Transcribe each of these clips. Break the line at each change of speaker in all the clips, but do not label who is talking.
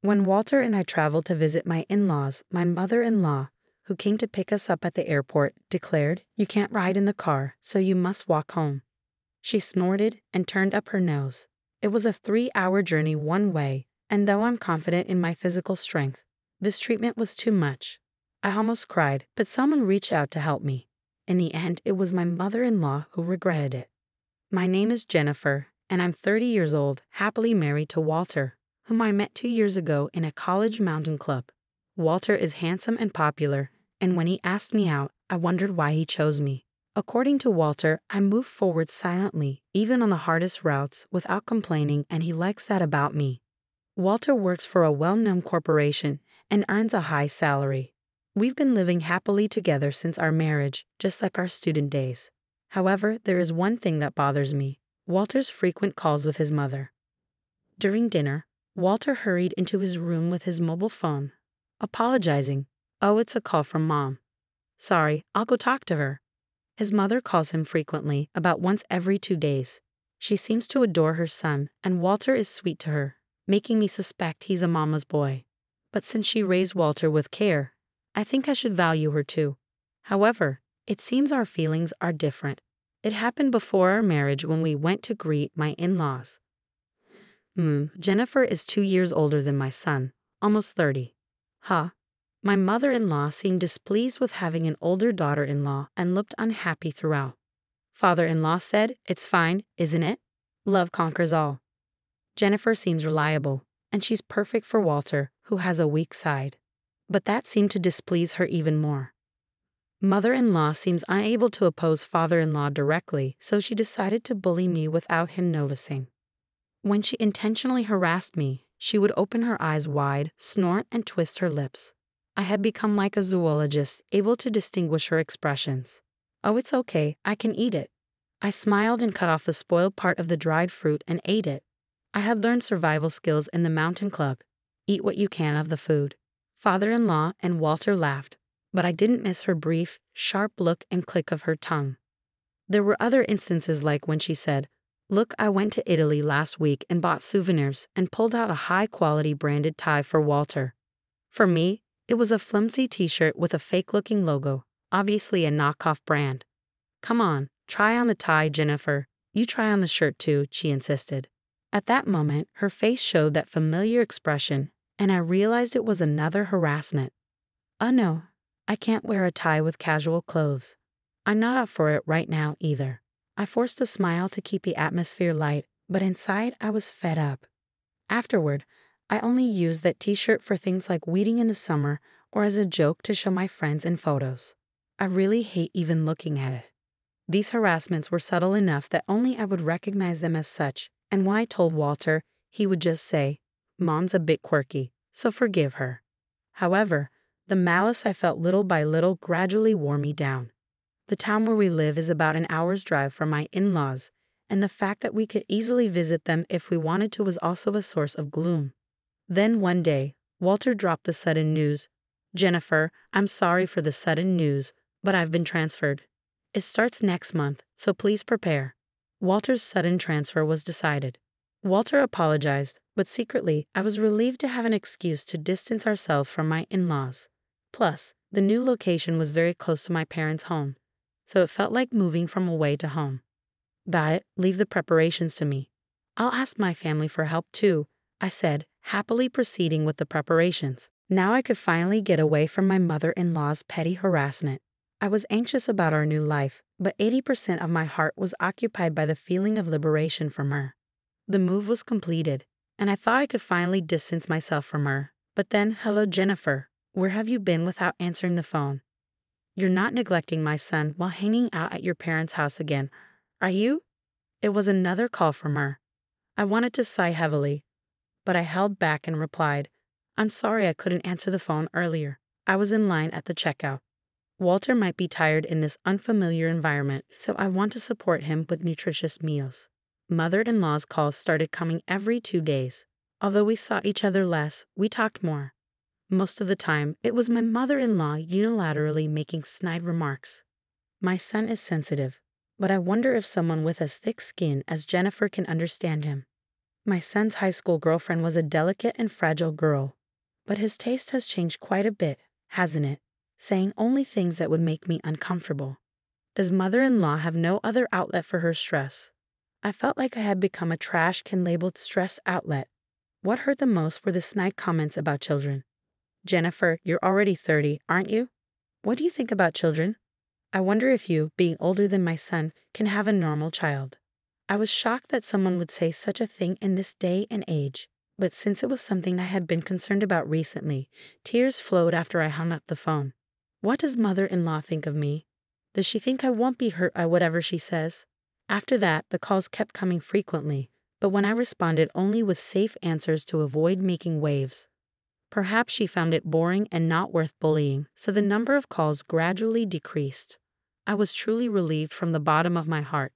When Walter and I traveled to visit my in-laws, my mother-in-law, who came to pick us up at the airport, declared, "You can't ride in the car, so you must walk home." She snorted and turned up her nose. It was a 3-hour journey one way, and though I'm confident in my physical strength, this treatment was too much. I almost cried, but someone reached out to help me. In the end, it was my mother-in-law who regretted it. My name is Jennifer, and I'm 30 years old, happily married to Walter, whom I met 2 years ago in a college mountain club. Walter is handsome and popular, and when he asked me out, I wondered why he chose me. According to Walter, I move forward silently, even on the hardest routes, without complaining, and he likes that about me. Walter works for a well-known corporation and earns a high salary. We've been living happily together since our marriage, just like our student days. However, there is one thing that bothers me: Walter's frequent calls with his mother. During dinner, Walter hurried into his room with his mobile phone, apologizing. "Oh, it's a call from Mom. Sorry, I'll go talk to her." His mother calls him frequently, about once every 2 days. She seems to adore her son, and Walter is sweet to her, making me suspect he's a mama's boy. But since she raised Walter with care, I think I should value her too. However, it seems our feelings are different. It happened before our marriage when we went to greet my in-laws. Jennifer is 2 years older than my son, almost 30. My mother-in-law seemed displeased with having an older daughter-in-law and looked unhappy throughout. Father-in-law said, "It's fine, isn't it? Love conquers all." Jennifer seems reliable, and she's perfect for Walter, who has a weak side. But that seemed to displease her even more. Mother-in-law seems unable to oppose father-in-law directly, so she decided to bully me without him noticing. When she intentionally harassed me, she would open her eyes wide, snort, and twist her lips. I had become like a zoologist, able to distinguish her expressions. "Oh, it's okay, I can eat it." I smiled and cut off the spoiled part of the dried fruit and ate it. I had learned survival skills in the mountain club. Eat what you can of the food. Father-in-law and Walter laughed, but I didn't miss her brief, sharp look and click of her tongue. There were other instances, like when she said, "Look, I went to Italy last week and bought souvenirs," and pulled out a high-quality branded tie for Walter. For me, it was a flimsy t-shirt with a fake-looking logo, obviously a knockoff brand. "Come on, try on the tie, Jennifer. You try on the shirt too," she insisted. At that moment, her face showed that familiar expression, and I realized it was another harassment. "Oh no, I can't wear a tie with casual clothes. I'm not up for it right now either." I forced a smile to keep the atmosphere light, but inside I was fed up. Afterward, I only used that t-shirt for things like weeding in the summer or as a joke to show my friends in photos. I really hate even looking at it. These harassments were subtle enough that only I would recognize them as such, and when I told Walter, he would just say, "Mom's a bit quirky, so forgive her." However, the malice I felt little by little gradually wore me down. The town where we live is about an hour's drive from my in-laws, and the fact that we could easily visit them if we wanted to was also a source of gloom. Then one day, Walter dropped the sudden news. "Jennifer, I'm sorry for the sudden news, but I've been transferred. It starts next month, so please prepare." Walter's sudden transfer was decided. Walter apologized, but secretly, I was relieved to have an excuse to distance ourselves from my in-laws. Plus, the new location was very close to my parents' home, so it felt like moving from away to home. "Got it, leave the preparations to me. I'll ask my family for help too," I said, happily proceeding with the preparations. Now I could finally get away from my mother-in-law's petty harassment. I was anxious about our new life, but 80% of my heart was occupied by the feeling of liberation from her. The move was completed, and I thought I could finally distance myself from her. But then, "Hello, Jennifer. Where have you been?" without answering the phone. "You're not neglecting my son while hanging out at your parents' house again, are you?" It was another call from her. I wanted to sigh heavily, but I held back and replied, "I'm sorry I couldn't answer the phone earlier. I was in line at the checkout. Walter might be tired in this unfamiliar environment, so I want to support him with nutritious meals." Mother-in-law's calls started coming every 2 days. Although we saw each other less, we talked more. Most of the time, it was my mother-in-law unilaterally making snide remarks. My son is sensitive, but I wonder if someone with as thick skin as Jennifer can understand him. My son's high school girlfriend was a delicate and fragile girl, but his taste has changed quite a bit, hasn't it? Saying only things that would make me uncomfortable. Does mother-in-law have no other outlet for her stress? I felt like I had become a trash can labeled stress outlet. What hurt the most were the snide comments about children. Jennifer, you're already 30, aren't you? What do you think about children? I wonder if you, being older than my son, can have a normal child. I was shocked that someone would say such a thing in this day and age, but since it was something I had been concerned about recently, tears flowed after I hung up the phone. What does mother-in-law think of me? Does she think I won't be hurt by whatever she says? After that, the calls kept coming frequently, but when I responded only with safe answers to avoid making waves. Perhaps she found it boring and not worth bullying, so the number of calls gradually decreased. I was truly relieved from the bottom of my heart.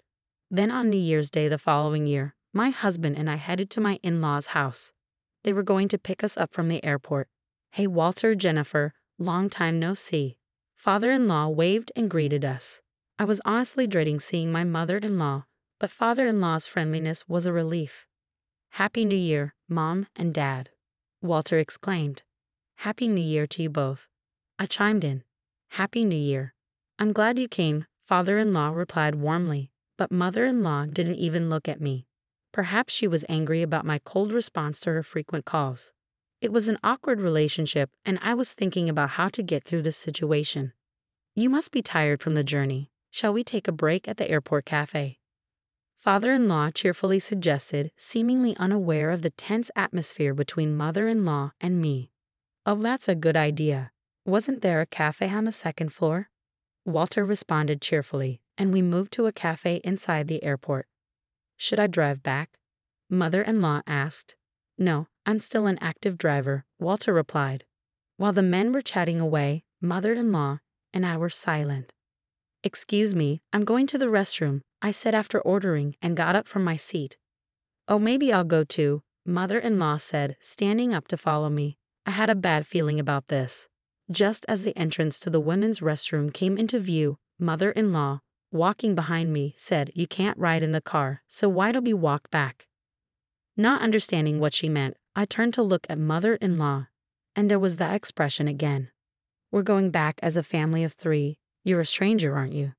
Then on New Year's Day the following year, my husband and I headed to my in-laws' house. They were going to pick us up from the airport. Hey Walter, Jennifer, long time no see. Father-in-law waved and greeted us. I was honestly dreading seeing my mother-in-law, but father-in-law's friendliness was a relief. Happy New Year, Mom and Dad, Walter exclaimed. Happy New Year to you both. I chimed in. Happy New Year. I'm glad you came, father-in-law replied warmly, but mother-in-law didn't even look at me. Perhaps she was angry about my cold response to her frequent calls. It was an awkward relationship, and I was thinking about how to get through this situation. You must be tired from the journey. Shall we take a break at the airport cafe? Father-in-law cheerfully suggested, seemingly unaware of the tense atmosphere between mother-in-law and me. Oh, that's a good idea. Wasn't there a cafe on the second floor? Walter responded cheerfully, and we moved to a cafe inside the airport. Should I drive back? Mother-in-law asked. No, I'm still an active driver, Walter replied. While the men were chatting away, mother-in-law and I were silent. Excuse me, I'm going to the restroom, I said after ordering and got up from my seat. Oh, maybe I'll go too, mother-in-law said, standing up to follow me. I had a bad feeling about this. Just as the entrance to the women's restroom came into view, mother-in-law, walking behind me, said, You can't ride in the car, so why don't we walk back? Not understanding what she meant, I turned to look at mother-in-law, and there was that expression again. We're going back as a family of 3. You're a stranger, aren't you?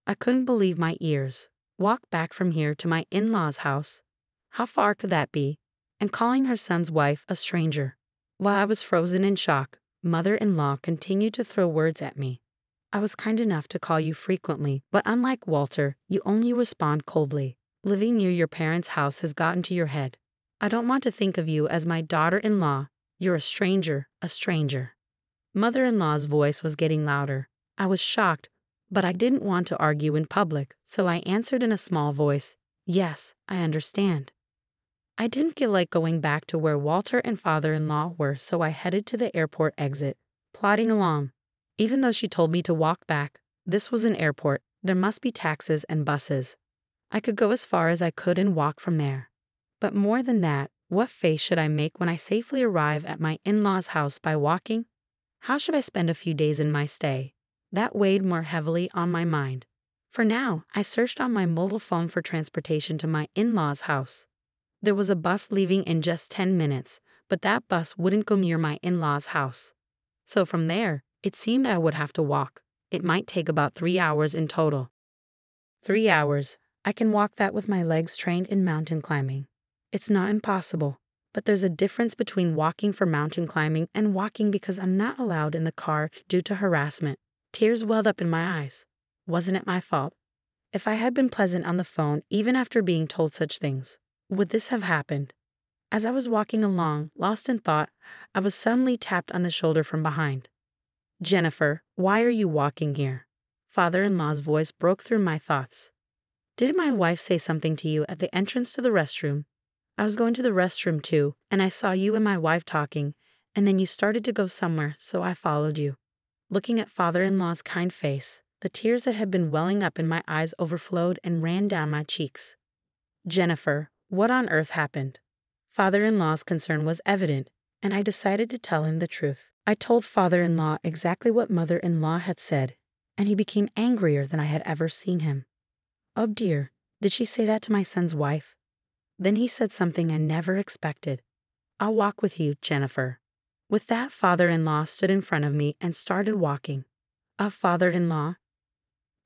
I couldn't believe my ears. Walk back from here to my in-laws' house? How far could that be? And calling her son's wife a stranger. While I was frozen in shock, mother-in-law continued to throw words at me. I was kind enough to call you frequently, but unlike Walter, you only respond coldly. Living near your parents' house has gotten to your head. I don't want to think of you as my daughter-in-law. You're a stranger, a stranger. Mother-in-law's voice was getting louder. I was shocked, but I didn't want to argue in public, so I answered in a small voice, Yes, I understand. I didn't feel like going back to where Walter and father-in-law were, so I headed to the airport exit, plodding along. Even though she told me to walk back, this was an airport, there must be taxis and buses. I could go as far as I could and walk from there. But more than that, what face should I make when I safely arrive at my in-laws' house by walking? How should I spend a few days in my stay? That weighed more heavily on my mind. For now, I searched on my mobile phone for transportation to my in-laws' house. There was a bus leaving in just 10 minutes, but that bus wouldn't go near my in-laws' house. So from there, it seemed I would have to walk. It might take about 3 hours in total. 3 hours. I can walk that with my legs trained in mountain climbing. It's not impossible, but there's a difference between walking for mountain climbing and walking because I'm not allowed in the car due to harassment. Tears welled up in my eyes. Wasn't it my fault? If I had been pleasant on the phone, even after being told such things, would this have happened? As I was walking along, lost in thought, I was suddenly tapped on the shoulder from behind. Jennifer, why are you walking here? Father-in-law's voice broke through my thoughts. Didn't my wife say something to you at the entrance to the restroom? I was going to the restroom too, and I saw you and my wife talking, and then you started to go somewhere, so I followed you. Looking at father-in-law's kind face, the tears that had been welling up in my eyes overflowed and ran down my cheeks. Jennifer, what on earth happened? Father-in-law's concern was evident, and I decided to tell him the truth. I told father-in-law exactly what mother-in-law had said, and he became angrier than I had ever seen him. Oh dear, did she say that to my son's wife? Then he said something I never expected. "I'll walk with you, Jennifer." With that, father-in-law stood in front of me and started walking. Father-in-law,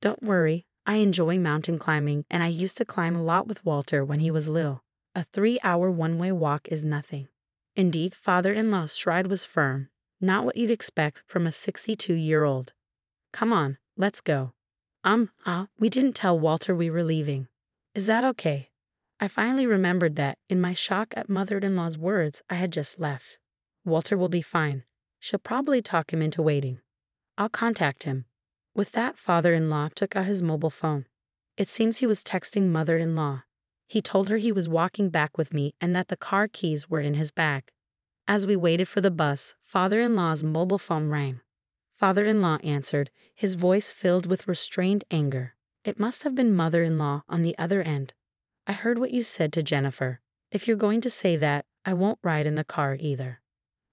don't worry, I enjoy mountain climbing and I used to climb a lot with Walter when he was little. A 3-hour one-way walk is nothing. Indeed, father-in-law's stride was firm, not what you'd expect from a 62-year-old. Come on, let's go. We didn't tell Walter we were leaving. Is that okay? I finally remembered that, in my shock at mother-in-law's words, I had just left. Walter will be fine. She'll probably talk him into waiting. I'll contact him. With that, father-in-law took out his mobile phone. It seems he was texting mother-in-law. He told her he was walking back with me and that the car keys were in his bag. As we waited for the bus, father-in-law's mobile phone rang. Father-in-law answered, his voice filled with restrained anger. It must have been mother-in-law on the other end. "I heard what you said to Jennifer. If you're going to say that, I won't ride in the car either."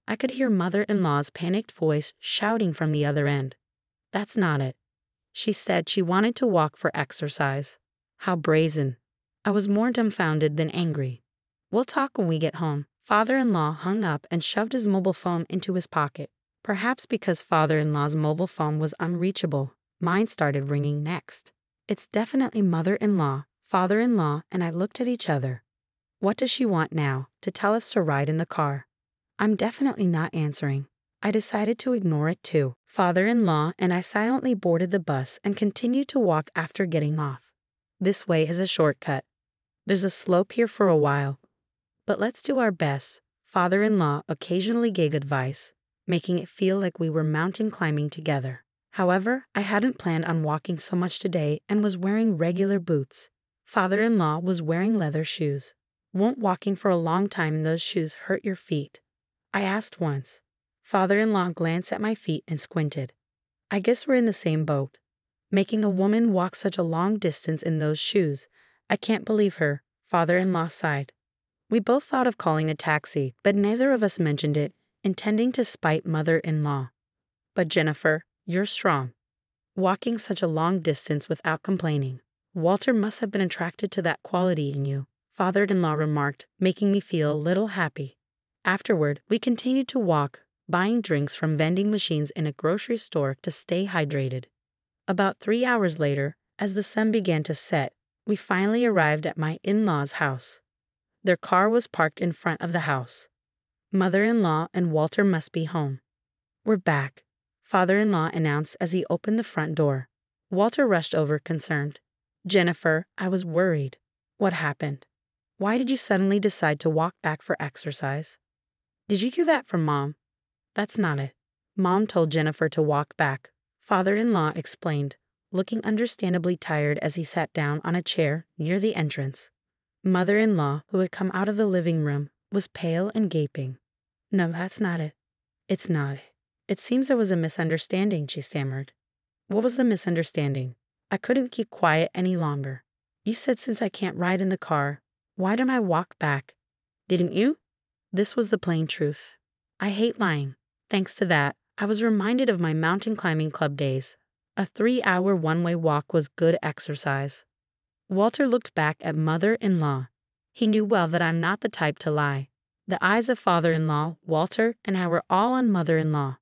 I could hear mother-in-law's panicked voice shouting from the other end. "That's not it. She said she wanted to walk for exercise." How brazen. I was more dumbfounded than angry. "We'll talk when we get home." Father-in-law hung up and shoved his mobile phone into his pocket. Perhaps because father-in-law's mobile phone was unreachable, mine started ringing next. It's definitely mother-in-law, father-in-law, and I looked at each other. What does she want now? To tell us to ride in the car? I'm definitely not answering. I decided to ignore it too. Father-in-law and I silently boarded the bus and continued to walk after getting off. This way is a shortcut. There's a slope here for a while, but let's do our best. Father-in-law occasionally gave advice, making it feel like we were mountain climbing together. However, I hadn't planned on walking so much today and was wearing regular boots. Father-in-law was wearing leather shoes. Won't walking for a long time in those shoes hurt your feet? I asked once. Father-in-law glanced at my feet and squinted. I guess we're in the same boat. Making a woman walk such a long distance in those shoes. I can't believe her, father-in-law sighed. We both thought of calling a taxi, but neither of us mentioned it, intending to spite mother-in-law. But Jennifer, you're strong. Walking such a long distance without complaining. Walter must have been attracted to that quality in you, father-in-law remarked, making me feel a little happy. Afterward, we continued to walk, buying drinks from vending machines in a grocery store to stay hydrated. About 3 hours later, as the sun began to set, we finally arrived at my in-laws' house. Their car was parked in front of the house. Mother-in-law and Walter must be home. We're back, father-in-law announced as he opened the front door. Walter rushed over, concerned. Jennifer, I was worried. What happened? Why did you suddenly decide to walk back for exercise? Did you hear that from Mom? That's not it. Mom told Jennifer to walk back, father-in-law explained, looking understandably tired as he sat down on a chair near the entrance. Mother-in-law, who had come out of the living room, was pale and gaping. No, that's not it. It's not. It seems there was a misunderstanding, she stammered. What was the misunderstanding? I couldn't keep quiet any longer. You said since I can't ride in the car, why don't I walk back? Didn't you? This was the plain truth. I hate lying. Thanks to that, I was reminded of my mountain climbing club days. A 3-hour one-way walk was good exercise. Walter looked back at mother-in-law. He knew well that I'm not the type to lie. The eyes of father-in-law, Walter, and I were all on mother-in-law.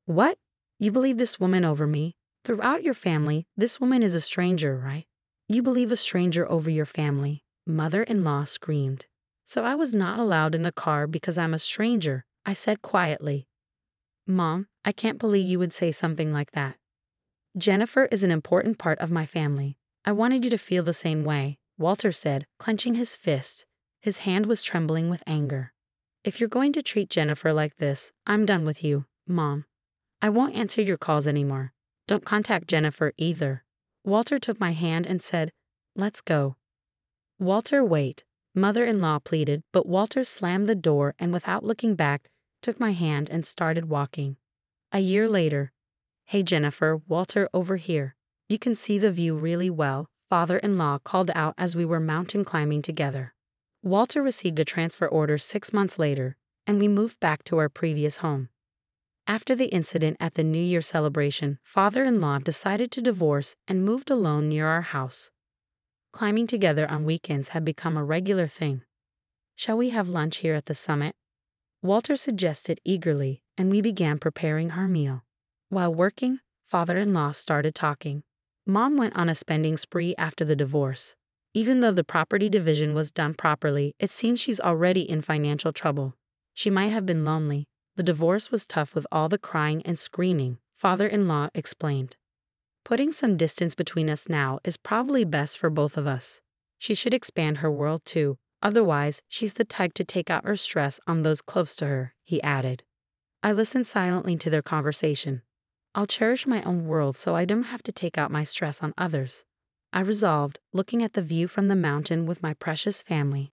What? You believe this woman over me? Throughout your family, this woman is a stranger, right? You believe a stranger over your family, mother-in-law screamed. So I was not allowed in the car because I'm a stranger, I said quietly. Mom, I can't believe you would say something like that. Jennifer is an important part of my family. I wanted you to feel the same way, Walter said, clenching his fist. His hand was trembling with anger. If you're going to treat Jennifer like this, I'm done with you, Mom. I won't answer your calls anymore. Don't contact Jennifer either. Walter took my hand and said, let's go. Walter, wait, mother-in-law pleaded, but Walter slammed the door and without looking back, took my hand and started walking. A year later. Hey Jennifer, Walter over here. You can see the view really well, father-in-law called out as we were mountain climbing together. Walter received a transfer order 6 months later, and we moved back to our previous home. After the incident at the New Year celebration, father-in-law decided to divorce and moved alone near our house. Climbing together on weekends had become a regular thing. Shall we have lunch here at the summit? Walter suggested eagerly, and we began preparing our meal. While working, father-in-law started talking. Mom went on a spending spree after the divorce. Even though the property division was done properly, it seems she's already in financial trouble. She might have been lonely. The divorce was tough with all the crying and screaming, father-in-law explained. Putting some distance between us now is probably best for both of us. She should expand her world too, otherwise she's the type to take out her stress on those close to her, he added. I listened silently to their conversation. I'll cherish my own world so I don't have to take out my stress on others, I resolved, looking at the view from the mountain with my precious family.